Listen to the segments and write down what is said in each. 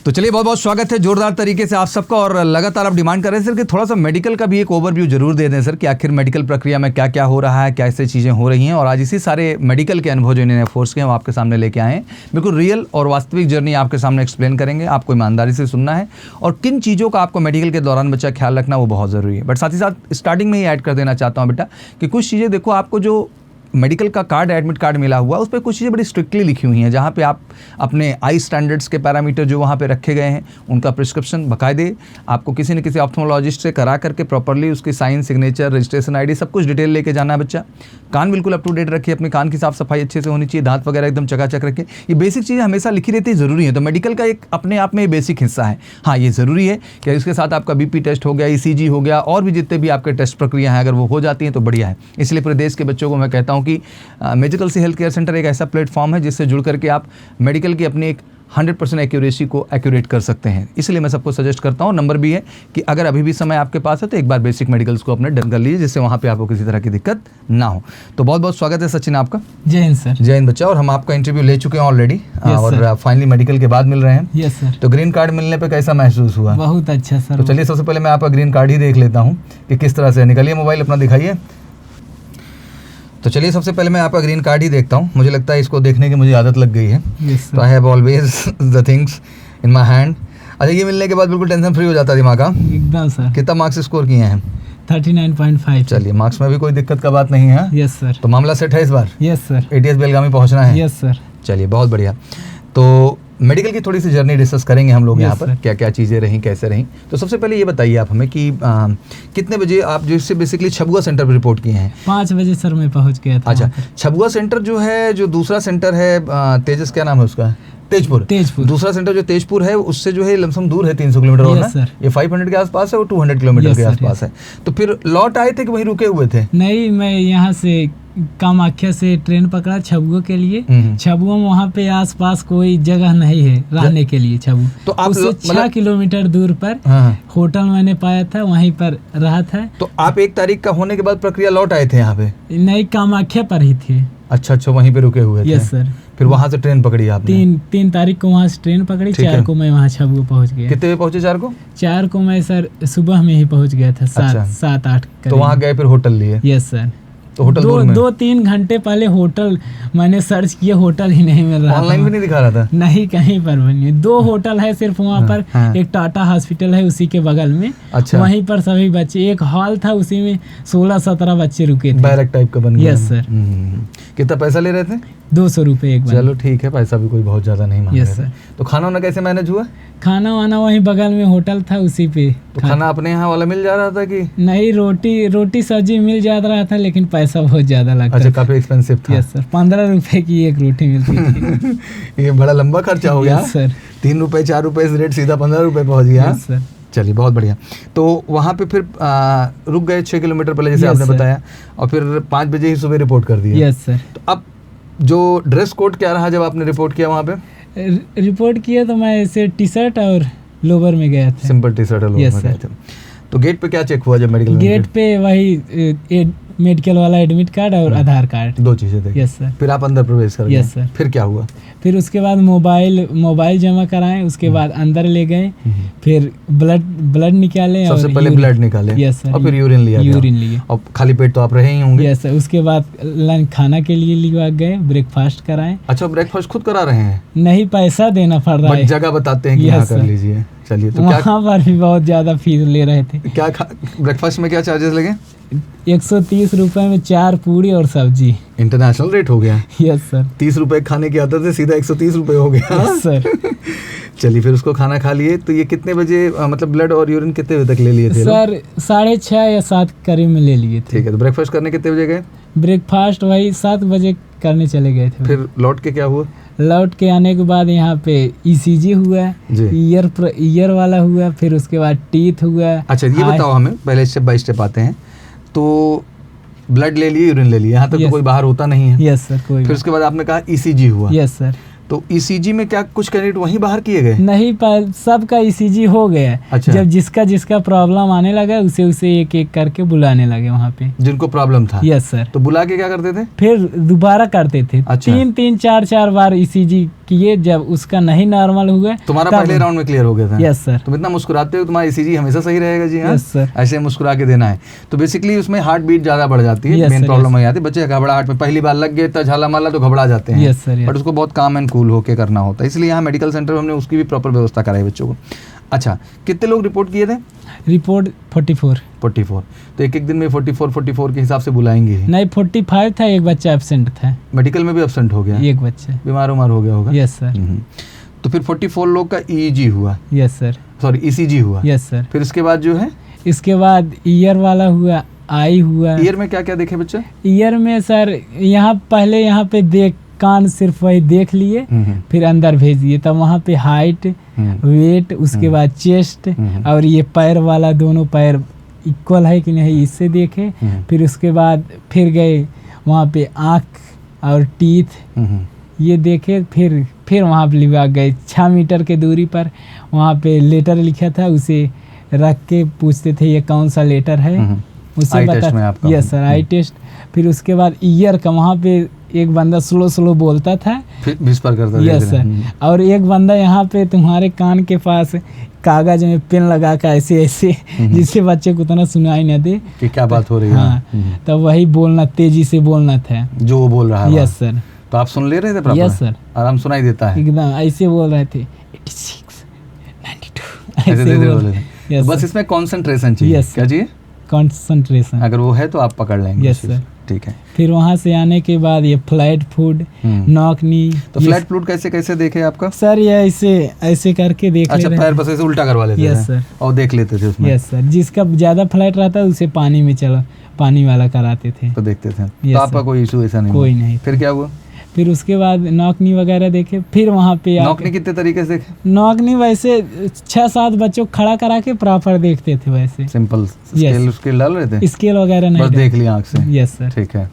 तो चलिए बहुत बहुत स्वागत है जोरदार तरीके से आप सबका। और लगातार आप डिमांड कर रहे हैं सर कि थोड़ा सा मेडिकल का भी एक ओवरव्यू जरूर दे दें सर कि आखिर मेडिकल प्रक्रिया में क्या क्या हो रहा है, क्या ऐसी चीज़ें हो रही हैं। और आज इसी सारे मेडिकल के अनुभव जो इन्होंने फोर्स के हैं वो आपके सामने लेके आए हैं। बिल्कुल रियल और वास्तविक जर्नी आपके सामने एक्सप्लेन करेंगे। आपको ईमानदारी से सुनना है और किन चीज़ों का आपको मेडिकल के दौरान बच्चा ख्याल रखना वो बहुत ज़रूरी है। बट साथ ही साथ स्टार्टिंग में ही ऐड कर देना चाहता हूँ बेटा कि कुछ चीज़ें देखो, आपको जो मेडिकल का कार्ड एडमिट कार्ड मिला हुआ उस पर कुछ चीज़ें बड़ी स्ट्रिक्टली लिखी हुई हैं, जहाँ पे आप अपने आई स्टैंडर्ड्स के पैरामीटर जो वहाँ पे रखे गए हैं उनका प्रिस्क्रिप्शन बाकायदे आपको किसी न किसी ऑप्थेल्मोलॉजिस्ट से करा करके प्रॉपर्ली उसकी साइन, सिग्नेचर, रजिस्ट्रेशन आईडी सब कुछ डिटेल लेके जाना है बच्चा। कान बिल्कुल अप टू डेट रखिए, अपने कान की साफ सफाई अच्छे से होनी चाहिए, दांत वगैरह एकदम चकाचक रखें। ये बेसिक चीज़ें हमेशा लिखी रहती है, ज़रूरी है। तो मेडिकल का एक अपने आप में बेसिक हिस्सा है। हाँ, ये ज़रूरी है कि इसके साथ आपका बीपी टेस्ट हो गया, ईसीजी हो गया, और भी जितने भी आपके टेस्ट प्रक्रिया हैं अगर वो हो जाती हैं तो बढ़िया है। इसलिए पूरे देश के बच्चों को मैं कहता हूँ कि मेडिकल से हेल्थ केयर सेंटर एक ऐसा प्लेटफॉर्म है जिससे जुड़ करके आप मेडिकल की अपनी एक 100% एक्यूरेसी को एक्यूरेट कर सकते हैं। इसलिए मैं सबको सजेस्ट करता हूँ, नंबर भी है कि अगर अभी भी समय आपके पास है तो एक बार बेसिक मेडिकल्स को अपने डन कर लीजिए, जिससे वहाँ पे आपको किसी तरह की दिक्कत ना हो। तो बहुत बहुत स्वागत है सचिन आपका। जय हिंद सर। जय हिंद बच्चा। और हम आपका इंटरव्यू ले चुके हैं ऑलरेडी और फाइनली मेडिकल के बाद मिल रहे हैं। Yes sir. तो ग्रीन कार्ड मिलने पर कैसा महसूस हुआ? बहुत अच्छा सर। तो चलिए सबसे पहले मैं आपका ग्रीन कार्ड ही देख लेता हूँ कि किस तरह से। निकलिए मोबाइल अपना दिखाइए। तो चलिए सबसे पहले मैं आपका ग्रीन कार्ड ही देखता हूँ। मुझे लगता है इसको देखने की मुझे आदत लग गई है। तो I have always the things in my hand. अच्छा, ये मिलने के बाद बिल्कुल टेंशन फ्री हो जाता है दिमाग का एकदम सर। कितना मार्क्स स्कोर किए हैं? 39.5। चलिए, मार्क्स में भी कोई दिक्कत का बात नहीं है। Yes sir. तो मामला सेट है इस बार? Yes sir. ATS बेलगामी पहुँचना है? Yes sir. चलिए बहुत बढ़िया। तो मेडिकल की थोड़ी सी जर्नी डिस्कस करेंगे हम लोग यहाँ पर, क्या क्या चीज़ें रहीं, कैसे रहीं। तो सबसे पहले ये बताइए आप हमें कि कितने बजे आप जो इससे बेसिकली छबुआ सेंटर पर रिपोर्ट किए हैं? 5 बजे सर मैं पहुँच गया था। अच्छा, छबुआ सेंटर जो है, जो दूसरा सेंटर है तेजस, क्या नाम है उसका? तेजपुर। दूसरा सेंटर जो तेजपुर है उससे जो है लमसम दूर है 300 किलोमीटर और ना? ये 500 के आसपास है और 200 किलोमीटर के आसपास है। तो फिर लौट आए थे कि वहीं रुके हुए थे? नहीं, मैं यहाँ से कामाख्या से ट्रेन पकड़ा छबुआ के लिए। छबुआ में वहाँ पे आसपास कोई जगह नहीं है रहने के लिए। छबुआ तो आप 6 किलोमीटर दूर पर होटल मैंने पाया था, वहीं पर रहा था। तो आप 1 तारीख का होने के बाद प्रक्रिया लौट आए थे यहाँ पे? नहीं, कामाख्या पर ही थे। अच्छा, वहीं पे रुके हुए थे। Yes sir. फिर वहाँ से ट्रेन पकड़ी आपने? 3 तारीख को वहाँ से ट्रेन पकड़ी। 4 को मैं वहाँ छबुआ पहुँच गया। कितने बजे पहुँचे 4 को? 4 को मैं सर सुबह में ही पहुँच गया था। 7-8। तो वहाँ गए फिर होटल लिए? Yes sir. तो होटल 2-3 घंटे पहले होटल मैंने सर्च किया, होटल ही नहीं मिल रहा। ऑनलाइन भी नहीं दिखा रहा था? नहीं, कहीं पर भी नहीं। 2 होटल है सिर्फ वहाँ पर। एक टाटा हॉस्पिटल है उसी के बगल में। अच्छा। वहीं पर सभी बच्चे, एक हॉल था उसी में 16-17 बच्चे रुके थे। बैरक टाइप का बन गया। Yes sir. कितना पैसा ले रहे थे? 200 रुपये एक बार। चलो ठीक है, पैसा भी कोई बहुत ज्यादा नहीं मांग रहे थे। तो खाना वाना कैसे मैनेज हुआ? खाना वाना वहीं बगल में होटल था उसी पे। तो खाना अपने यहाँ वाला मिल जा रहा था कि नहीं? रोटी सब्जी मिल जा रहा था, लेकिन पैसा बहुत ज्यादा लगता। अच्छा, काफी एक्सपेंसिव था। Yes sir. 15 रुपए की एक रोटी मिलती थी। ये बड़ा लंबा खर्चा हो गया सर। 3 रुपए 4 रुपए से रेट सीधा 15 रुपए पहुंच गया सर। चलिए बहुत बढ़िया। तो वहाँ पे फिर रुक गए 6 किलोमीटर पहले जैसे आपने बताया, और फिर 5 बजे ही सुबह रिपोर्ट कर दिया। Yes sir. तो अब जो ड्रेस कोड क्या रहा जब आपने रिपोर्ट किया वहाँ पे? रिपोर्ट किया तो मैं ऐसे टी-शर्ट और लोवर में गया था। सिंपल टी-शर्ट और लोवर में गए थे। तो गेट पे क्या चेक हुआ जब मेडिकल? गेट पे वही मेडिकल वाला एडमिट कार्ड और आधार कार्ड, 2 चीजें देखी। Yes sir. फिर आप अंदर प्रवेश कर गए? Yes sir. फिर क्या हुआ? फिर उसके बाद मोबाइल जमा कराएं, उसके बाद अंदर ले गए, फिर ब्लड निकाले। सबसे पहले ब्लड निकाले? Yes sir. और फिर यूरिन लिए? और खाली पेट तो आप रहे ही होंगे? Yes sir. उसके बाद खाना के लिए लिवा गए, ब्रेकफास्ट कराएं। अच्छा, ब्रेकफास्ट खुद करा रहे हैं? नहीं, पैसा देना पड़ रहा है। जगह बताते हैं कि यहाँ कर लीजिए। चलिए, तो वहाँ पर भी बहुत ज्यादा फीस ले रहे थे। क्या ब्रेकफास्ट में क्या चार्जेस लगे? 130 रुपए में 4 पूरी और सब्जी। इंटरनेशनल रेट हो गया। Yes sir. 30 रुपए खाने की आदत है, सीधा 130 रुपए हो गया। Yes sir. चलिए, फिर उसको खाना खा लिए। तो ये कितने बजे मतलब ब्लड और यूरिन कितने बजे तक ले लिए थे? सर 6:30 या 7 करीब में ले लिए थे। ठीक है। तो ब्रेकफास्ट करने कितने बजे गए? ब्रेकफास्ट वही 7 बजे करने चले गए थे। फिर लौट के क्या हुआ? लौट के आने के बाद यहाँ पे ECG हुआ, ईयर वाला हुआ, फिर उसके बाद टीथ हुआ। अच्छा, ये बताओ हमें, पहले स्टेप बाय स्टेप आते हैं। तो ब्लड ले लिए, यूरिन ले लिए, यहाँ तक तो कोई बाहर होता नहीं है? Yes sir. कोई। फिर उसके बाद आपने कहा ECG हुआ? Yes sir. तो ईसीजी में क्या कुछ कैंडिडेट वहीं बाहर किए गए? नहीं, सबका ईसीजी हो गया। अच्छा। जब जिसका प्रॉब्लम आने लगा उसे एक एक करके बुलाने लगे वहाँ पे, जिनको प्रॉब्लम था। Yes sir. तो बुला के क्या करते थे? फिर दोबारा करते थे। अच्छा। 3-4 बार ईसीजी किए, जब उसका नहीं नॉर्मल हुआ। तुम्हारा पहले राउंड में क्लियर हो गया था? Yes sir. तुम इतना मुस्कुराते हो, तुम्हारा ईसीजी हमेशा सही रहेगा जी। हाँ यस सर। ऐसे मुस्कुरा के देना है। तो बेसिकली उसमें हार्ट बीट ज़्यादा बढ़ जाती है, मेन प्रॉब्लम हो जाती है। बच्चे घबराहट में पहली बार लग गए तो झाला माला तो घबरा जाते हैं। Yes sir. बट उसको बहुत काम एंड कूल होकर करना होता है, इसलिए यहाँ मेडिकल सेंटर में हमने उसकी भी प्रॉपर व्यवस्था कराई बच्चों को। अच्छा, कितने लोग रिपोर्ट किए थे? रिपोर्ट 44। तो एक दिन में 44 के हिसाब से बुलाएंगे ही? नहीं, 45 था, एक बच्चा एब्सेंट था। मेडिकल में भी एब्सेंट हो गया एक बच्चा, बीमार हो गया होगा। Yes sir. तो फिर 44 लोग का ईईजी हुआ? Yes sir. सॉरी, ईसीजी हुआ? Yes sir. फिर इसके बाद जो है, इसके बाद ईयर वाला हुआ, आई हुआ। ईयर में क्या क्या देखे बच्चे? ईयर में सर यहाँ पहले यहाँ पे देख, कान सिर्फ वही देख लिए, फिर अंदर भेज दिए, तब वहाँ पे हाइट, वेट, उसके बाद चेस्ट और ये पैर वाला, दोनों पैर इक्वल है कि नहीं इससे देखे। फिर उसके बाद फिर गए वहाँ पे आँख और टीथ ये देखे। फिर वहाँ पे लिवा गए 6 मीटर के दूरी पर, वहाँ पे लेटर लिखा था, उसे रख के पूछते थे ये कौन सा लेटर है, उससे बता। यस सर, आई टेस्ट। फिर उसके बाद ईयर का वहाँ पे एक बंदा स्लो बोलता था, फिर विस्पर करता था। Yes sir. और एक बंदा यहाँ पे तुम्हारे कान के पास कागज में पेन लगा कर ऐसे जिससे बच्चे को उतना सुनाई न दे कि क्या बात हो रही है। हाँ, तब वही बोलना, तेजी से बोलना था जो वो बोल रहा है। Yes sir. तो आप सुन ले रहे थे? Yes sir. आराम सुनाई देता है एकदम, ऐसे बोल रहे थे 86, 92 ऐसे दे बोले थे। बस इसमें कंसंट्रेशन चाहिए। क्या चाहिए? कंसंट्रेशन। अगर वो है तो आप पकड़ लेंगे। Yes sir. ठीक है। फिर वहाँ से आने के बाद ये फ्लैट फुट, नॉक नी। तो फ्लैट फुट कैसे देखे आपका? सर ये ऐसे करके देख। अच्छा, पैर बस ऐसे उल्टा करवा लेते थे? Yes sir. और देख लेते थे उसमें? Yes sir. जिसका ज्यादा फ्लैट रहता है उसे पानी वाला कराते थे, तो देखते थे। तो आपका कोई इशू ऐसा नहीं? कोई नहीं। फिर क्या हुआ? फिर उसके बाद नॉकनी वगैरह देखे। फिर वहाँ पे नॉकनी कितने तरीके से देखे? नॉकनी वैसे 6-7 बच्चों खड़ा करा के प्रॉपर देखते थे, वैसे सिंपल स्केल डाल रहे थे? स्केल वगैरह नहीं, बस देख लिया आँख से? Yes sir. ठीक है।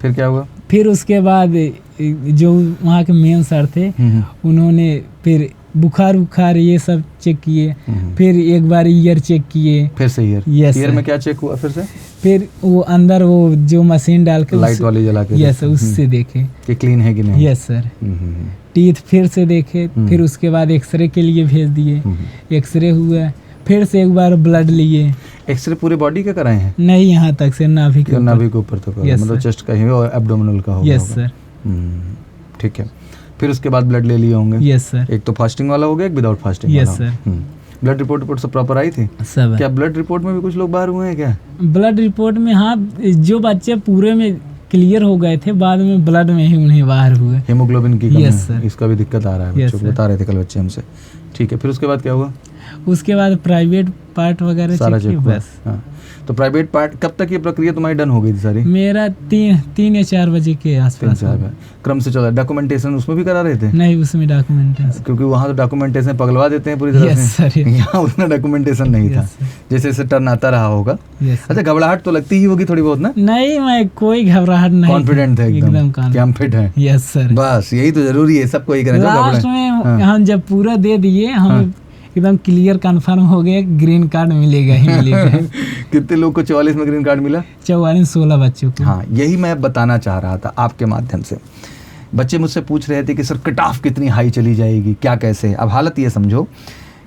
फिर क्या हुआ? फिर उसके बाद जो वहाँ के मेन सर थे उन्होंने फिर बुखार ये सब चेक किए। फिर एक बार ईयर चेक किए। फिर से ईयर? यस। ईयर में क्या चेक हुआ फिर से? फिर वो अंदर वो जो मशीन डाल के लाइट वाली जला के, यस, उससे देखे कि क्लीन है कि नहीं। Yes sir. टीथ फिर से देखे। फिर उसके बाद एक्सरे के लिए भेज दिए। एक्सरे हुआ, फिर से एक बार ब्लड लिए। एक्सरे पूरे बॉडी का कराए हैं? नहीं, यहाँ तक से नाभि के ऊपर तक, मतलब चेस्ट का ही और एब्डोमिनल का होगा। Yes sir. ठीक है। फिर उसके बाद ब्लड ले लिए होंगे? Yes sir. एक तो फास्टिंग वाला हो गया, एक विदाउट फास्टिंग वाला। Yes sir. ब्लड रिपोर्ट सब प्रॉपर आई थी? सब। क्या ब्लड रिपोर्ट में भी कुछ लोग बाहर हुए हैं क्या? ब्लड रिपोर्ट में हाँ, जो बच्चे पूरे में क्लियर हो गए थे, बाद में ब्लड में ही उन्हें बाहर हुए। हीमोग्लोबिन की कमी? Yes sir. इसका भी दिक्कत आ रहा है बच्चों को, बता रहे थे कल बच्चे हमसे। ठीक है। फिर उसके बाद क्या हुआ? उसके बाद प्राइवेट पार्ट वगैरह सारा चेक हुआ? बस। हाँ। तो प्राइवेट पार्ट कब तक ये प्रक्रिया तुम्हारी डन हो गई थी सारी? मेरा 3 या 4 बजे के आसपास। क्रम से चला। डॉक्यूमेंटेशन उसमें भी करा रहे थे? नहीं, उसमें डॉक्यूमेंटेशन, क्योंकि वहाँ तो डॉक्यूमेंटेशन पगलवा देते हैं पूरी तरह से। यहाँ उतना डॉक्यूमेंटेशन नहीं था, जैसे जैसे टर्न आता रहा होगा। अच्छा, घबराहट तो लगती ही होगी थोड़ी बहुत ना? नहीं, मैं कोई घबराहट नहीं, कॉन्फिडेंट थे एकदम कि हम फिट हैं। Yes sir. बस यही तो जरूरी है, सबको यही करना। लास्ट में हम जब पूरा दे दिए, हम एकदम क्लियर कंफर्म हो गए, ग्रीन कार्ड मिलेगा ही मिलेगा। कितने लोग को 44 में ग्रीन कार्ड मिला? 16 बच्चों को। हाँ, यही मैं बताना चाह रहा था आपके माध्यम से। बच्चे मुझसे पूछ रहे थे कि सर कट ऑफ कितनी हाई चली जाएगी, क्या कैसे? अब हालत ये समझो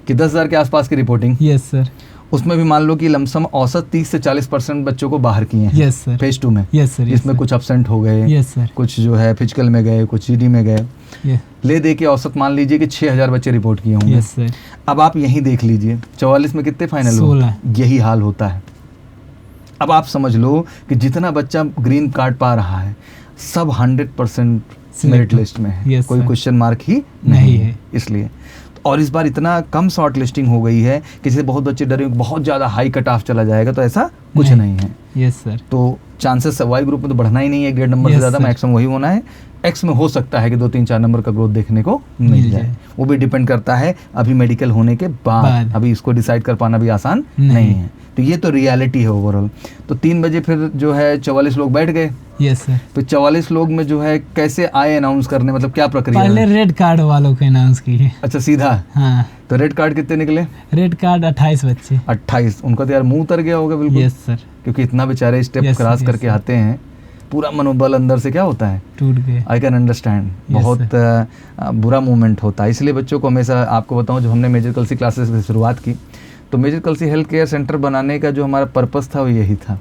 कि 10,000 के आसपास की रिपोर्टिंग। Yes sir. उसमें भी मान लो कि लमसम औसत 30 से 40% बच्चों को बाहर किए हैं। Yes sir. फेज 2 में। Yes sir. जिसमें कुछ एब्सेंट हो गए। Yes sir. कुछ जो है फिजिकल में गए, कुछ जीडी में गए। ले दे के औसत मान लीजिए कि 6,000 बच्चे रिपोर्ट किए होंगे। Yes sir. अब आप यहीं देख लीजिए 44 में कितने फाइनल? 16। यही हाल होता है। अब आप समझ लो कि जितना बच्चा ग्रीन कार्ड पा रहा है सब 100% मेरिट लिस्ट में है। कोई क्वेश्चन मार्क ही नहीं है इसलिए। और इस बार इतना कम शॉर्ट लिस्टिंग हो गई है कि जैसे बहुत बच्चे डरे बहुत ज़्यादा हाई कट ऑफ चला जाएगा, तो ऐसा कुछ नहीं है। Yes sir. तो चांसेस वाई ग्रुप में तो बढ़ना ही नहीं है, ग्रेड नंबर से ज़्यादा मैक्सिमम वही होना है। एक्स में हो सकता है कि 2-3-4 नंबर का ग्रोथ देखने को मिल जाए। वो भी डिपेंड करता है अभी मेडिकल होने के बाद। अभी इसको डिसाइड कर पाना भी आसान नहीं है। तो ये तो रियलिटी है ओवरऑल। तो 3 बजे फिर जो है 44 लोग बैठ गए। Yes sir. तो 44 लोग में जो है कैसे आए अनाउंस करने, मतलब क्या प्रक्रिया? पहले रेड कार्ड वालों को अनाउंस किए। अच्छा, सीधा? हाँ। तो रेड कार्ड कितने निकले? रेड कार्ड 28 बच्चे। 28। उनका तो यार मुंह उतर गया होगा बिल्कुल। Yes sir. क्योंकि इतना बेचारे स्टेप क्रॉस करके आते हैं, पूरा मनोबल अंदर से क्या होता है, टूट गए। आई कैन अंडरस्टैंड, बहुत बुरा मोमेंट होता है। इसलिए बच्चों को हमेशा, आपको बताऊं, जब हमने मेजर कलसी क्लासेस की शुरुआत की तो मेजर कलसी हेल्थ केयर सेंटर बनाने का जो हमारा पर्पस था वो यही था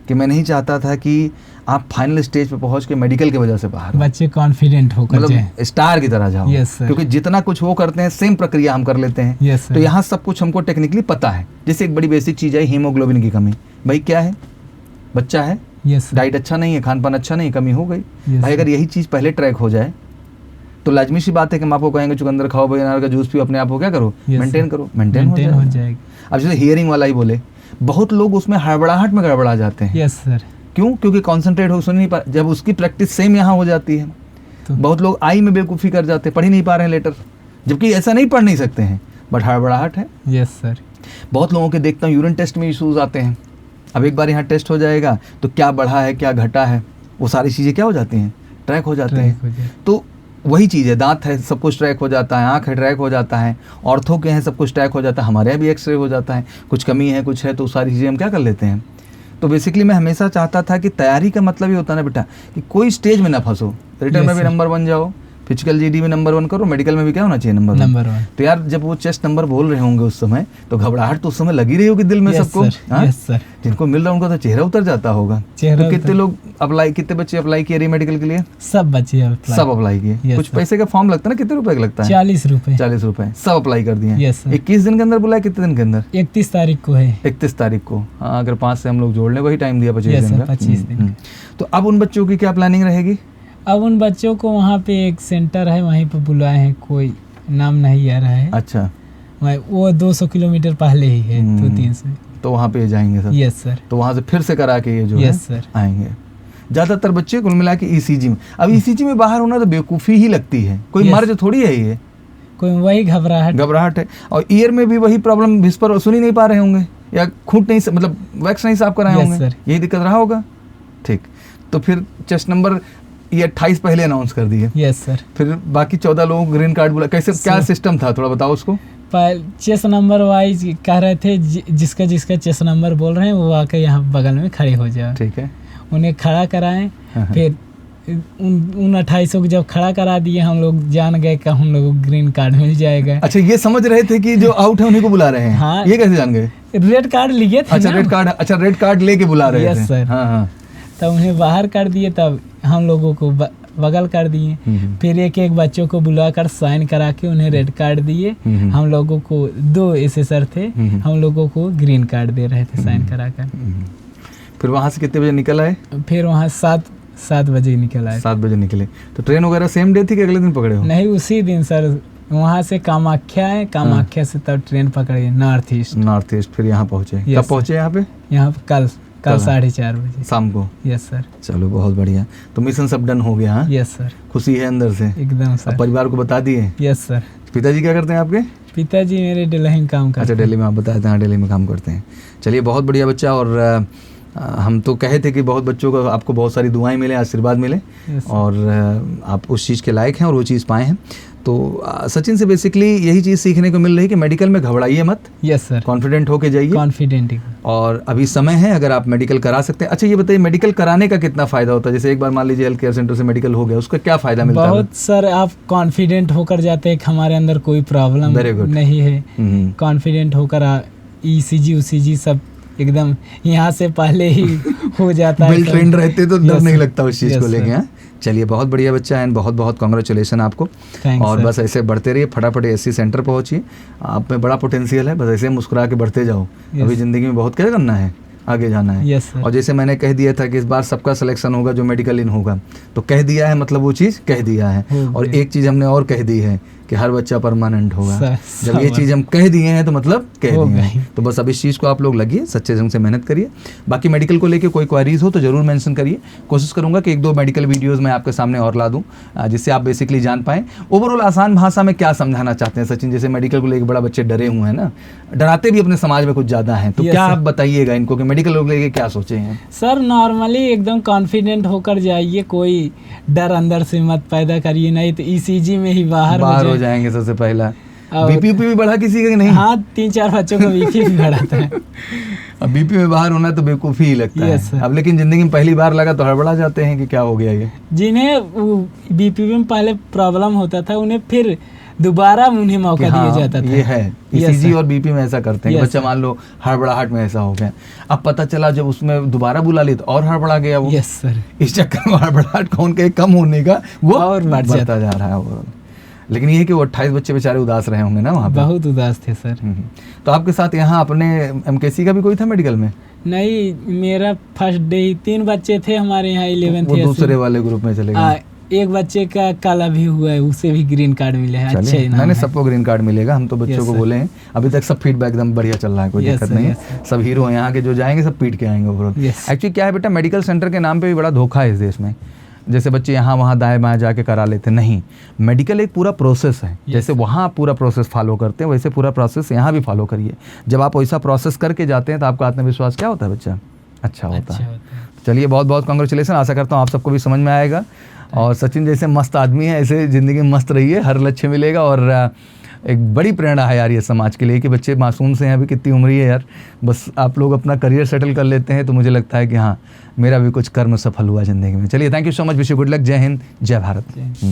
कि मैं नहीं चाहता था कि आप फाइनल स्टेज पे पहुंच के मेडिकल की वजह से बाहर, बच्चे कॉन्फिडेंट होकर मतलब स्टार की तरह जाओ। क्योंकि जितना कुछ वो करते हैं सेम प्रक्रिया हम कर लेते हैं। तो यहाँ सब कुछ हमको टेक्निकली पता है। जैसे एक बड़ी बेसिक चीज़ है हीमोग्लोबिन की कमी, भाई क्या है, बच्चा है, डाइट अच्छा नहीं है, खान पान अच्छा नहीं, कमी हो गई। भाई अगर यही चीज़ पहले ट्रैक हो जाए तो लाजमी सी बात है कि हम आपको कहेंगे चुकंदर खाओ, भाई अनार का जूस पियो, अपने आप को क्या करो, मेंटेन करो, मेंटेन हो जाएगा। अब जैसे हियरिंग वाला ही बोले, बहुत लोग उसमें हड़बड़ाहट में गड़बड़ा जाते हैं। Yes sir. क्यों? क्योंकि कॉन्सेंट्रेट हो सुन नहीं पा, जब उसकी प्रैक्टिस सेम यहाँ हो जाती है तो बहुत लोग आई में बेवकूफ़ी कर जाते हैं, पढ़ ही नहीं पा रहे हैं लेटर, जबकि ऐसा नहीं पढ़ नहीं सकते हैं, बट हड़बड़ाहट है। Yes sir. बहुत लोगों के देखता हूँ यूरिन टेस्ट में इशूज़ आते हैं। अब एक बार यहाँ टेस्ट हो जाएगा तो क्या बढ़ा है क्या घटा है वो सारी चीज़ें क्या हो जाती हैं, ट्रैक हो जाती हैं। तो वही चीज़ है, दांत है सब कुछ ट्रैक हो जाता है, आँख है ट्रैक हो जाता है, ऑर्थो के हैं सब कुछ ट्रैक हो जाता है, हमारे यहाँ भी एक्सरे हो जाता है, कुछ कमी है कुछ है तो सारी चीज़ें हम क्या कर लेते हैं। तो बेसिकली मैं हमेशा चाहता था कि तैयारी का मतलब ये होता है ना बेटा कि कोई स्टेज में ना फंसो, रिटर्न में भी नंबर 1 जाओ, फिजिकल जीडी में नंबर 1 करो, मेडिकल में भी क्या होना चाहिए नंबर 1। तो यार जब वो चेस्ट नंबर बोल रहे होंगे उस समय तो घबराहट तो उस समय लगी रही होगी दिल में सबको। जिनको मिल रहा उनका तो चेहरा उतर जाता होगा। तो कितने लोग अप्लाई, कितने बच्चे अप्लाई किए मेडिकल के लिए? सब बच्चे सब अप्लाई किए। कुछ पैसे का फॉर्म लगता है ना, कितने रुपए का लगता है? 40 रुपए। 40 रुपए। सब अप्लाई कर दिए। 21 दिन के अंदर बुलाया, कितने दिन के अंदर? 31 तारीख को है। 31 तारीख को। हाँ, अगर 5 से हम लोग जोड़ लें वही टाइम दिया 25 दिन का। 25 दिन। तो अब उन बच्चों की क्या प्लानिंग रहेगी? अब उन बच्चों को वहाँ पे एक सेंटर है, वहीं पे बुलाए हैं, कोई नाम नहीं आ रहा है। अच्छा। वो 200 किलोमीटर पहले ही है, 2-3 से। तो वहाँ पे जाएंगे सर? Yes sir. तो वहाँ से फिर से करा के ये जो है सर आएंगे। ज़्यादातर बच्चे कुल मिला के ईसीजी में, अब ईसीजी में बाहर होना तो बेवकूफ़ी ही लगती है, कोई मर्ज थोड़ी है ये, कोई वही घबराहट है। और ईयर में भी वही प्रॉब्लम, विस्पर सुन ही नहीं पा रहे होंगे या खूंट नहीं, मतलब वैक्स नहीं साफ कराए होंगे, यही दिक्कत रहा होगा। ठीक, तो फिर चेस्ट नंबर ये 28 पहले अनाउंस कर दिए। Yes sir. फिर बाकी 14 लोगों को ग्रीन कार्ड बोला, कैसे क्या सिस्टम था थोड़ा बताओ उसको। चेस नंबर वाइज कह रहे थे, जिसका चेस नंबर बोल रहे हैं वो आकर यहाँ बगल में खड़े हो जाए। ठीक है, उन्हें खड़ा कराएं। फिर उन 28 को जब खड़ा करा दिए हम लोग जान गए कि हम लोग को ग्रीन कार्ड मिल जाएगा। अच्छा, ये समझ रहे थे कि जो आउट है उन्हीं को बुला रहे हैं? हाँ। ये कैसे जान गए? रेड कार्ड लिए थे। अच्छा, रेड कार्ड लेके बुला रहे थे। Yes sir. हाँ। तब उन्हें बाहर कर दिए, तब हम लोगों को बगल कर दिए। फिर एक एक बच्चों को बुलाकर साइन करा के उन्हें रेड कार्ड दिए। हम लोगों को 2 ऐसे सर थे, हम लोगों को ग्रीन कार्ड दे रहे थे साइन कराकर। फिर वहाँ से कितने बजे निकल आए? फिर वहाँ 7 बजे निकल आए। 7 बजे निकले। तो ट्रेन वगैरह सेम डे थी कि अगले दिन पकड़े हो? नहीं, उसी दिन सर। वहाँ से कामाख्या है, कामाख्या से तब ट्रेन पकड़े नॉर्थ ईस्ट। फिर यहाँ पहुँचे? कब पहुँचे यहाँ पे? यहाँ कल 4:30 बजे शाम को। Yes sir. चलो बहुत बढ़िया। तो मिशन सब डन हो गया? Yes sir. खुशी है अंदर से एकदम सर। परिवार को बता दिए? Yes sir. पिताजी क्या करते हैं आपके? पिताजी मेरे दिल्ली में काम करते हैं। अच्छा, दिल्ली में आप बताए थे? हाँ, दिल्ली में काम करते हैं। चलिए बहुत बढ़िया बच्चा। और हम तो कहे थे कि बहुत बच्चों को आपको बहुत सारी दुआएं मिले, आशीर्वाद मिले, और आप उस चीज़ के लायक हैं और वो चीज़ पाए हैं। तो सचिन से बेसिकली यही चीज़ सीखने को मिल रही है कि मेडिकल में घबराइए मत। Yes sir. कॉन्फिडेंट होके जाइए। कॉन्फिडेंट। और अभी समय है, अगर आप मेडिकल करा सकते हैं। अच्छा, ये बताइए मेडिकल कराने का कितना फ़ायदा होता है? जैसे एक बार मान लीजिए हेल्थ केयर सेंटर से मेडिकल हो गया, उसका क्या फ़ायदा मिलता है? बहुत सर, आप कॉन्फिडेंट होकर जाते हैं कि हमारे अंदर कोई प्रॉब्लम नहीं है। कॉन्फिडेंट होकर ECG UCG सब एकदम यहाँ से पहले ही हो जाता है। वेल ट्रेंड रहते तो डर नहीं लगता उस चीज़ को लेके। चलिए बहुत बढ़िया बच्चा है, बहुत बहुत कांग्रेचुलेशन आपको। और बस ऐसे बढ़ते रहिए, फटाफट SC सेंटर पहुँचिए। आप में बड़ा पोटेंशियल है, बस ऐसे मुस्कुरा के बढ़ते जाओ। अभी ज़िंदगी में बहुत क्या करना है, आगे जाना है। और जैसे मैंने कह दिया था कि इस बार सबका सिलेक्शन होगा जो मेडिकल इन होगा, तो कह दिया है मतलब वो चीज़ कह दिया है। और एक चीज़ हमने और कह दी है कि हर बच्चा परमानेंट होगा। जब ये चीज़ हम कह दिए हैं तो मतलब कह दिए हैं। तो बस अब इस चीज़ को आप लोग लगिए, सच्चे ढंग से मेहनत करिए। बाकी मेडिकल को लेके कोई क्वारीज हो तो ज़रूर मेंशन करिए। कोशिश करूंगा कि 1-2 मेडिकल वीडियोस मैं आपके सामने और ला दूं, जिससे आप बेसिकली जान पाएँ ओवरऑल आसान भाषा में क्या समझाना चाहते हैं सचिन। जैसे मेडिकल को लेकर बड़ा बच्चे डरे हुए हैं ना, डराते भी अपने समाज में कुछ ज़्यादा हैं, तो क्या आप बताइएगा इनको कि मेडिकल को लेकर क्या सोचे हैं? सर नॉर्मली एकदम कॉन्फिडेंट होकर जाइए, कोई डर अंदर से मत पैदा करिए, नहीं तो ECG में ही बाहर हो जाएंगे सबसे पहला। BP भी बढ़ा किसी का नहीं? हाँ, 3-4 बच्चों का BP भी बढ़ा था। अब बीपी में बाहर होना तो बेवकूफ़ी ही लगता Yes, है। sir. अब लेकिन ज़िंदगी में पहली बार लगा तो हड़बड़ा जाते हैं कि क्या हो गया ये। जिन्हें बीपी में पहले प्रॉब्लम होता था उन्हें फिर दोबारा उन्हें मौका दिया जाता था। ये है Yes, ईसीजी sir. और बीपी में ऐसा करते हैं कि Yes, बच्चा sir. मान लो हड़बड़ाहट में ऐसा हो गया, अब पता चला जब उसमें दोबारा बुला लिया तो और हड़बड़ा गया वो। Yes sir. इस चक्कर में हड़बड़ाहट कौन के कम होने का वो और बढ़ता जा रहा है वो। लेकिन ये है कि वो 28 बच्चे बेचारे उदास रहे होंगे ना वहाँ पे। बहुत उदास थे सर। तो आपके साथ यहाँ अपने एमकेसी का भी कोई था मेडिकल में? नहीं, मेरा फर्स्ट डे ही 3 बच्चे थे हमारे यहाँ 11th वो दूसरे वाले ग्रुप में चले गए। एक बच्चे का काला भी हुआ है, उसे भी ग्रीन कार्ड मिला है। अच्छा ही नहीं, सबको ग्रीन कार्ड मिलेगा। हम तो बच्चों को बोले हैं, अभी तक सब फीडबैक एकदम बढ़िया चल रहा है, कोई दिक्कत नहीं है। सब हीरो हैं यहाँ के, जो जाएंगे सब पीट के आएंगे ओवरऑल। एक्चुअली क्या है बेटा, मेडिकल सेंटर के नाम पे भी बड़ा धोखा है इस देश में। जैसे बच्चे यहाँ वहाँ दाएं बाएं जाके करा लेते, नहीं, मेडिकल एक पूरा प्रोसेस है। जैसे वहाँ आप पूरा प्रोसेस फॉलो करते हैं वैसे पूरा प्रोसेस यहाँ भी फॉलो करिए। जब आप वैसा प्रोसेस करके जाते हैं तो आपका आत्मविश्वास क्या होता है बच्चा, अच्छा होता है। चलिए बहुत बहुत कांग्रेचुलेसन, आशा करता हूँ आप सबको भी समझ में आएगा। और सचिन जैसे मस्त आदमी है, ऐसे ज़िंदगी में मस्त रहिए, हर लक्ष्य मिलेगा। और एक बड़ी प्रेरणा है यार ये समाज के लिए कि बच्चे मासूम से हैं, अभी कितनी उम्र ही है यार, बस आप लोग अपना करियर सेटल कर लेते हैं तो मुझे लगता है कि हाँ, मेरा भी कुछ कर्म सफल हुआ ज़िंदगी में। चलिए, thank you so much, wish you good luck, जय हिंद, जय भारत।